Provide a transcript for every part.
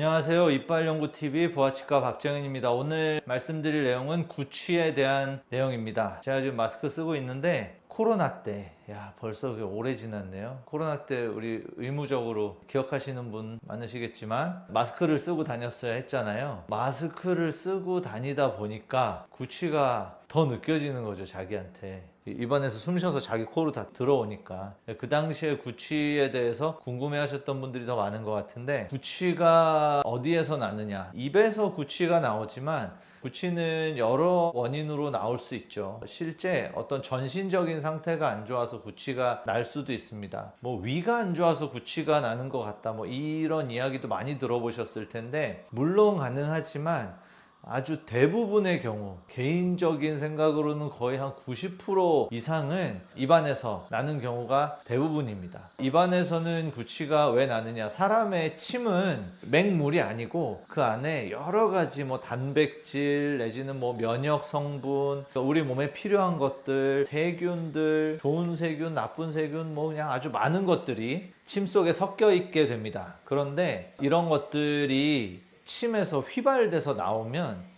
안녕하세요. 이빨연구TV 부하치과 박정현입니다. 오늘 말씀드릴 내용은 구취에 대한 내용입니다. 제가 지금 마스크 쓰고 있는데 코로나 때, 벌써 그게 오래 지났네요. 코로나 때 우리 의무적으로 기억하시는 분 많으시겠지만 마스크를 쓰고 다녔어야 했잖아요. 마스크를 쓰고 다니다 보니까 구취가 더 느껴지는 거죠, 자기한테. 입안에서 숨 쉬어서 자기 코로 다 들어오니까. 그 당시에 구취에 대해서 궁금해 하셨던 분들이 더 많은 것 같은데, 구취가 어디에서 나느냐? 입에서 구취가 나오지만 구취는 여러 원인으로 나올 수 있죠. 실제 어떤 전신적인 상태가 안 좋아서 구취가 날 수도 있습니다. 위가 안 좋아서 구취가 나는 것 같다, 이런 이야기도 많이 들어보셨을 텐데, 물론 가능하지만 아주 대부분의 경우, 개인적인 생각으로는 거의 한 90% 이상은 입안에서 나는 경우가 대부분입니다. 입안에서는 구취가 왜 나느냐? 사람의 침은 맹물이 아니고 그 안에 여러 가지 단백질 내지는 면역 성분, 우리 몸에 필요한 것들, 세균들, 좋은 세균, 나쁜 세균, 그냥 아주 많은 것들이 침 속에 섞여 있게 됩니다. 그런데 이런 것들이 침에서 휘발돼서 나오면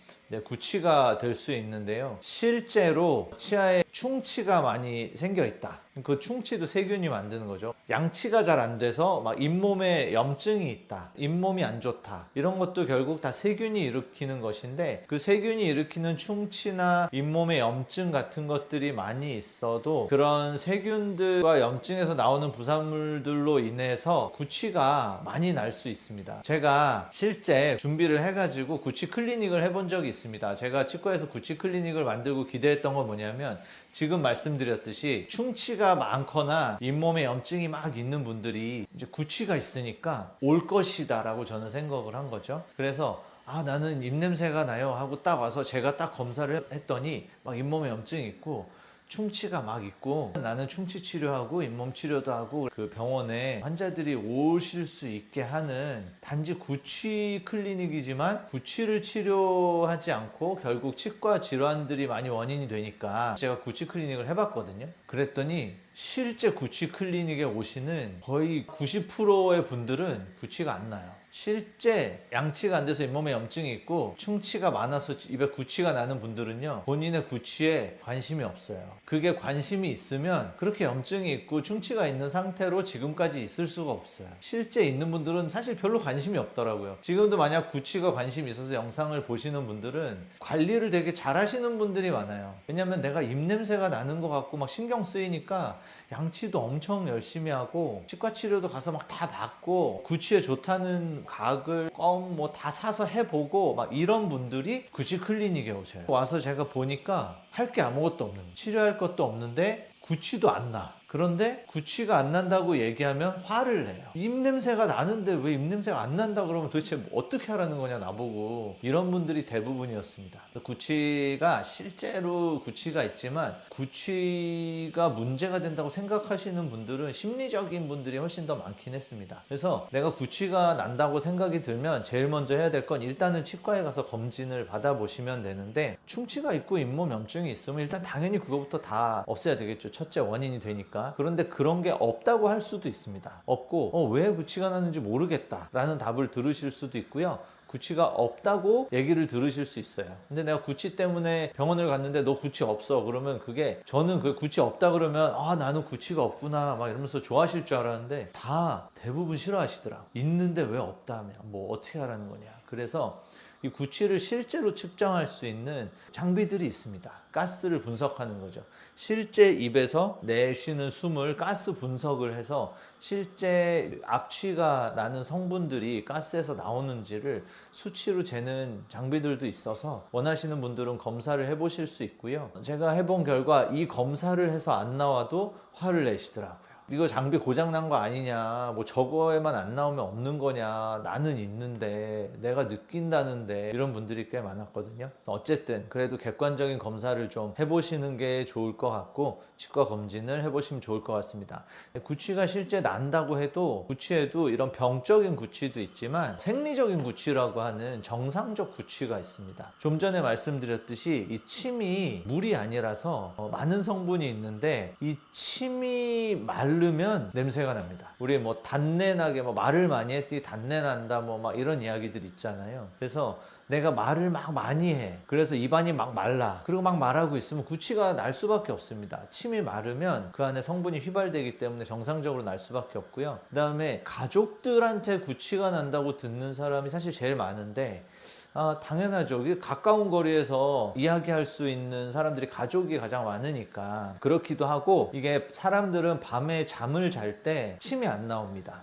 구취가 될 수 있는데요. 실제로 치아에 충치가 많이 생겨 있다. 그 충치도 세균이 만드는 거죠. 양치가 잘 안 돼서 잇몸에 염증이 있다, 잇몸이 안 좋다, 이런 것도 결국 다 세균이 일으키는 것인데, 그 세균이 일으키는 충치나 잇몸에 염증 같은 것들이 많이 있어도 그런 세균들과 염증에서 나오는 부산물들로 인해서 구취가 많이 날 수 있습니다. 제가 실제 준비를 해가지고 구취 클리닉을 해본 적이 있습니다. 제가 치과에서 구취 클리닉을 만들고 기대했던 건 뭐냐면, 지금 말씀드렸듯이 충치가 많거나 잇몸에 염증이 막 있는 분들이 이제 구취가 있으니까 올 것이다 라고 저는 생각을 한 거죠. 그래서 나는 입냄새가 나요 하고 딱 와서 제가 딱 검사를 했더니 잇몸에 염증이 있고 충치가 막 있고, 나는 충치 치료하고 잇몸 치료도 하고, 그 병원에 환자들이 오실 수 있게 하는 단지 구취 클리닉이지만 구취를 치료하지 않고 결국 치과 질환들이 많이 원인이 되니까 제가 구취 클리닉을 해봤거든요. 그랬더니 실제 구취 클리닉에 오시는 거의 90%의 분들은 구취가 안 나요. 실제 양치가 안 돼서 잇몸에 염증이 있고 충치가 많아서 입에 구취가 나는 분들은요, 본인의 구취에 관심이 없어요. 그게 관심이 있으면 그렇게 염증이 있고 충치가 있는 상태로 지금까지 있을 수가 없어요. 실제 있는 분들은 사실 별로 관심이 없더라고요. 지금도 만약 구취가 관심이 있어서 영상을 보시는 분들은 관리를 되게 잘 하시는 분들이 많아요. 왜냐면 내가 입냄새가 나는 것 같고 신경 쓰이니까 양치도 엄청 열심히 하고 치과 치료도 가서 다 받고 구취에 좋다는 각을 껌 다 사서 해보고 이런 분들이 구취 클리닉에 오셔요. 와서 제가 보니까 할 게 아무것도 없는, 치료할 것도 없는데 구취도 안 나. 그런데 구취가 안 난다고 얘기하면 화를 내요. 입냄새가 나는데 왜 입냄새가 안 난다 그러면 도대체 어떻게 하라는 거냐 나보고. 이런 분들이 대부분이었습니다. 구취가 실제로 구취가 있지만 구취가 문제가 된다고 생각하시는 분들은 심리적인 분들이 훨씬 더 많긴 했습니다. 그래서 내가 구취가 난다고 생각이 들면 제일 먼저 해야 될 건 일단은 치과에 가서 검진을 받아보시면 되는데, 충치가 있고 잇몸 염증이 있으면 일단 당연히 그거부터 다 없애야 되겠죠. 첫째 원인이 되니까. 그런데 그런 게 없다고 할 수도 있습니다. 없고 왜 구취가 나는지 모르겠다 라는 답을 들으실 수도 있고요, 구취가 없다고 얘기를 들으실 수 있어요. 근데 내가 구취 때문에 병원을 갔는데 너 구취 없어 그러면, 그게 저는 그 구취 없다 그러면 나는 구취가 없구나 이러면서 좋아하실 줄 알았는데 다 대부분 싫어하시더라고. 있는데 왜 없다며 어떻게 하라는 거냐. 그래서 이 구취를 실제로 측정할 수 있는 장비들이 있습니다. 가스를 분석하는 거죠. 실제 입에서 내쉬는 숨을 가스 분석을 해서 실제 악취가 나는 성분들이 가스에서 나오는지를 수치로 재는 장비들도 있어서 원하시는 분들은 검사를 해보실 수 있고요. 제가 해본 결과 이 검사를 해서 안 나와도 화를 내시더라고요. 이거 장비 고장난 거 아니냐, 저거에만 안 나오면 없는 거냐, 나는 있는데 내가 느낀다는데, 이런 분들이 꽤 많았거든요. 어쨌든 그래도 객관적인 검사를 좀 해보시는 게 좋을 것 같고, 치과 검진을 해보시면 좋을 것 같습니다. 구취가 실제 난다고 해도, 구취에도 이런 병적인 구취도 있지만 생리적인 구취라고 하는 정상적 구취가 있습니다. 좀 전에 말씀드렸듯이 이 침이 물이 아니라서 많은 성분이 있는데, 이 침이 말 마르면 냄새가 납니다. 우리 뭐 단내 나게 뭐 말을 많이 했더니 단내 난다 뭐 막 이런 이야기들 있잖아요. 그래서 내가 말을 막 많이 해. 그래서 입안이 막 말라. 그리고 막 말하고 있으면 구취가 날 수밖에 없습니다. 침이 마르면 그 안에 성분이 휘발되기 때문에 정상적으로 날 수밖에 없고요. 그 다음에 가족들한테 구취가 난다고 듣는 사람이 사실 제일 많은데 당연하죠. 가까운 거리에서 이야기할 수 있는 사람들이 가족이 가장 많으니까 그렇기도 하고, 이게 사람들은 밤에 잠을 잘 때 침이 안 나옵니다.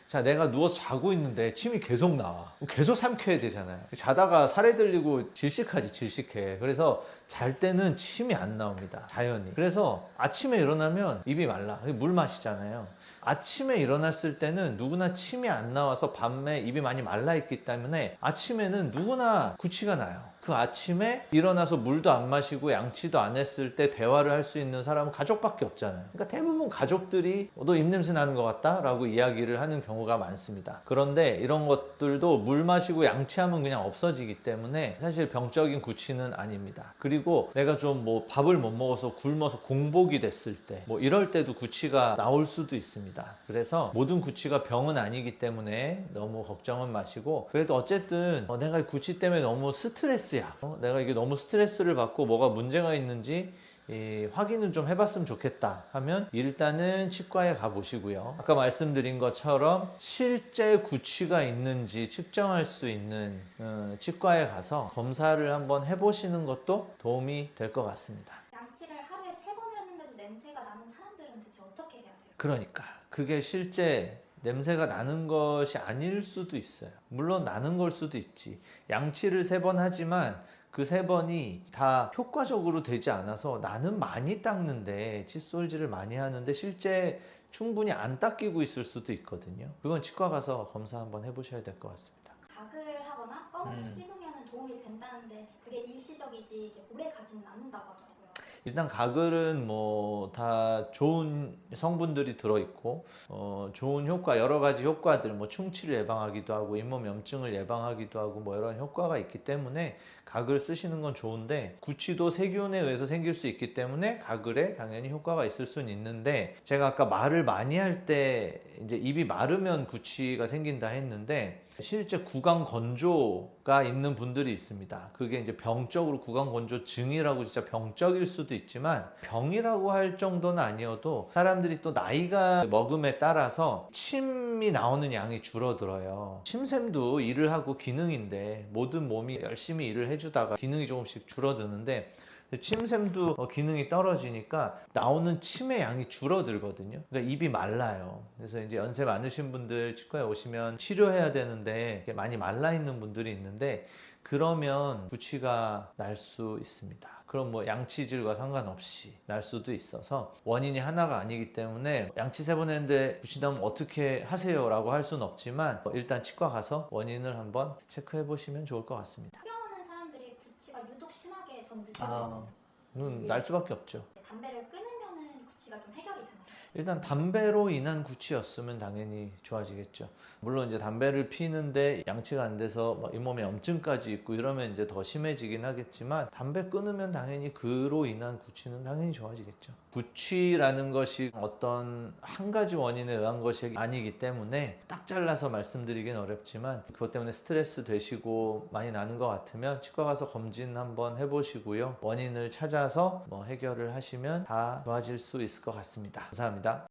자, 내가 누워서 자고 있는데 침이 계속 나와. 계속 삼켜야 되잖아요. 자다가 살에 들리고 질식하지, 질식해. 그래서 잘 때는 침이 안 나옵니다. 자연히. 그래서 아침에 일어나면 입이 말라. 물 마시잖아요. 아침에 일어났을 때는 누구나 침이 안 나와서 밤에 입이 많이 말라 있기 때문에 아침에는 누구나 구취가 나요. 그 아침에 일어나서 물도 안 마시고 양치도 안 했을 때 대화를 할 수 있는 사람은 가족밖에 없잖아요. 그러니까 대부분 가족들이 너 입냄새 나는 것 같다 라고 이야기를 하는 경우가 많습니다. 그런데 이런 것들도 물 마시고 양치하면 그냥 없어지기 때문에 사실 병적인 구취는 아닙니다. 그리고 내가 좀 뭐 밥을 못 먹어서 굶어서 공복이 됐을 때 뭐 이럴 때도 구취가 나올 수도 있습니다. 그래서 모든 구취가 병은 아니기 때문에 너무 걱정은 마시고, 그래도 어쨌든 내가 구취 때문에 너무 스트레스야. 내가 이게 너무 스트레스를 받고 뭐가 문제가 있는지 확인을 좀 해봤으면 좋겠다 하면 일단은 치과에 가보시고요. 아까 말씀드린 것처럼 실제 구취가 있는지 측정할 수 있는 치과에 가서 검사를 한번 해보시는 것도 도움이 될 것 같습니다. 양치를 하루에 3번을 했는데도 냄새가 나는 사람들은 대체 어떻게 해야 돼요? 그러니까 그게 실제 냄새가 나는 것이 아닐 수도 있어요. 물론 나는 걸 수도 있지. 양치를 3번 하지만 그 3번이 다 효과적으로 되지 않아서 나는 많이 닦는데, 칫솔질을 많이 하는데 실제 충분히 안 닦이고 있을 수도 있거든요. 그건 치과 가서 검사 한번 해보셔야 될 것 같습니다. 가글 하거나 껌을 씹으면 도움이 된다는데 그게 일시적이지 이게 오래 가지는 않는다고 하더라고요. 일단 가글은 뭐 다 좋은 성분들이 들어있고 좋은 효과, 여러 가지 효과들, 뭐 충치를 예방하기도 하고 잇몸 염증을 예방하기도 하고 뭐 이런 효과가 있기 때문에 가글 쓰시는 건 좋은데, 구취도 세균에 의해서 생길 수 있기 때문에 가글에 당연히 효과가 있을 수는 있는데, 제가 아까 말을 많이 할 때 이제 입이 마르면 구취가 생긴다 했는데 실제 구강 건조가 있는 분들이 있습니다. 그게 이제 병적으로 구강 건조증이라고 진짜 병적일 수도 있지만, 병이라고 할 정도는 아니어도 사람들이 또 나이가 먹음에 따라서 침이 나오는 양이 줄어들어요. 침샘도 일을 하고 기능인데, 모든 몸이 열심히 일을 해주다가 기능이 조금씩 줄어드는데 침샘도 기능이 떨어지니까 나오는 침의 양이 줄어들거든요. 그러니까 입이 말라요. 그래서 이제 연세 많으신 분들 치과에 오시면 치료해야 되는데 많이 말라 있는 분들이 있는데, 그러면 구취가 날 수 있습니다. 그럼 뭐 양치질과 상관없이 날 수도 있어서 원인이 하나가 아니기 때문에 양치 3번 했는데 구취 나면 어떻게 하세요 라고 할 수는 없지만 일단 치과 가서 원인을 한번 체크해 보시면 좋을 것 같습니다. 흡연하는 사람들이 구취가 유독 심하게 저는 느껴지거든요. 날 수밖에 없죠. 담배를 끊으면은 구취가 좀 해결이 되나요? 일단 담배로 인한 구취였으면 당연히 좋아지겠죠. 물론 이제 담배를 피는데 양치가 안 돼서 막 잇몸에 염증까지 있고 이러면 이제 더 심해지긴 하겠지만, 담배 끊으면 당연히 그로 인한 구취는 당연히 좋아지겠죠. 구취라는 것이 어떤 한 가지 원인에 의한 것이 아니기 때문에 딱 잘라서 말씀드리긴 어렵지만, 그것 때문에 스트레스 되시고 많이 나는 것 같으면 치과 가서 검진 한번 해보시고요. 원인을 찾아서 뭐 해결을 하시면 다 좋아질 수 있을 것 같습니다. 감사합니다.